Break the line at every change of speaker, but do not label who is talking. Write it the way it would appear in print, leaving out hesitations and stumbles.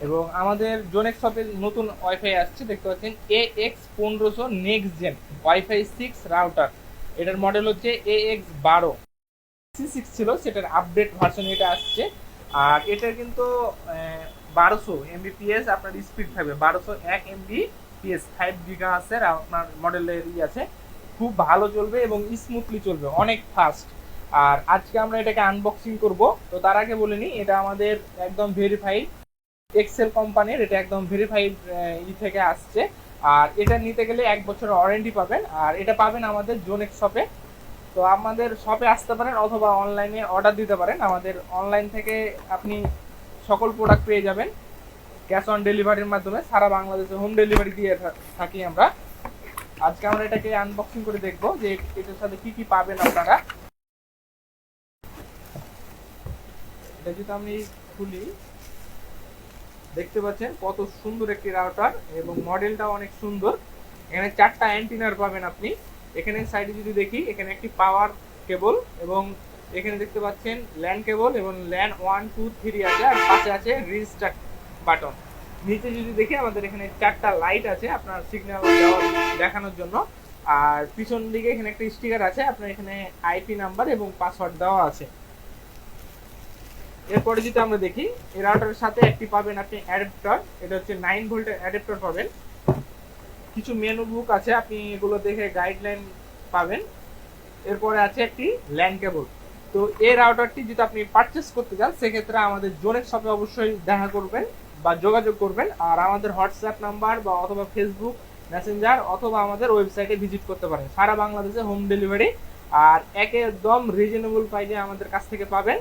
এবং আমাদের জোনেক্স শপের নতুন ওয়াইফাই আসছে, দেখতে পাচ্ছেন AX1500 next gen wifi 6 router. এটার মডেল হচ্ছে AX12। C6 ছিল, সেটার আপডেট ভার্সন এটা আসছে। আর এটার কিন্তু 1200 Mbps আপনার স্পিড থাকবে, 1201 Mbps, 5 GHz আপনার মডেলের আছে। খুব ভালো চলবে এবং স্মুথলি চলবে, অনেক ফাস্ট। আর আজকে আমরা এটাকে আনবক্সিং করব। তো তার আগে বলে নিই, এটা আমাদের একদম ভেরিফাইড এক্সেল কোম্পানির, এটা একদম ভেরিফাইড থেকে আসছে। আর এটা নিতে গেলে 1 বছরের ওয়ারেন্টি পাবেন, আর এটা পাবেন আমাদের জোনেক্স শপে। তো আমাদের শপে আসতে পারেন অথবা অনলাইনে অর্ডার দিতে পারেন। আমাদের অনলাইন থেকে আপনি সকল প্রোডাক্ট পেয়ে যাবেন ক্যাশ অন ডেলিভারির মাধ্যমে। সারা বাংলাদেশে হোম ডেলিভারি দিয়ে থাকি আমরা। আজকে আমরা এটাকে আনবক্সিং করে দেখবো যে এটার সাথে কি কি পাবেন আপনারা। এটা যদি আমি খুলি, দেখতে পাচ্ছেন কত সুন্দর একটি রাউটার এবং মডেলটা অনেক সুন্দর। এখানে 4টা অ্যান্টিনার পাবেন আপনি। এখানে সাইডে যদি দেখি, এখানে একটি পাওয়ার কেবল এবং এখানে দেখতে পাচ্ছেন ল্যান্ড কেবল এবং ল্যান্ড 1 2 3 আছে, আর পাশে আছে রিস্টার্ট বাটন। নিচে যদি দেখি, আমাদের এখানে 4টা লাইট আছে আপনার সিগন্যাল দেখানোর জন্য। আর পিছন দিকে এখানে একটা স্টিকার আছে, আপনার এখানে আইপি নাম্বার এবং পাসওয়ার্ড দেওয়া আছে। এরপরে যদি আমরা দেখি, এই রাউটারের সাথে একটি পাবেন আপনি অ্যাডাপ্টার। এটা হচ্ছে 9 ভোল্টের অ্যাডাপ্টার পাবেন। কিছু মেনু বুক আছে, আপনি এগুলো দেখে গাইডলাইন পাবেন। এরপরে আছে একটি ল্যান্ড কেবল। তো এই রাউটারটি যদি আপনি পারচেস করতে চান, সেক্ষেত্রে আমাদের জোনেক্স শপে অবশ্যই দেখা করবেন বা যোগাযোগ করবেন। আর আমাদের হোয়াটসঅ্যাপ নাম্বার বা অথবা ফেসবুক মেসেঞ্জার অথবা আমাদের ওয়েবসাইটে ভিজিট করতে পারেন। সারা বাংলাদেশে হোম ডেলিভারি, আর একদম রিজনেবল প্রাইসে আমাদের কাছ থেকে পাবেন।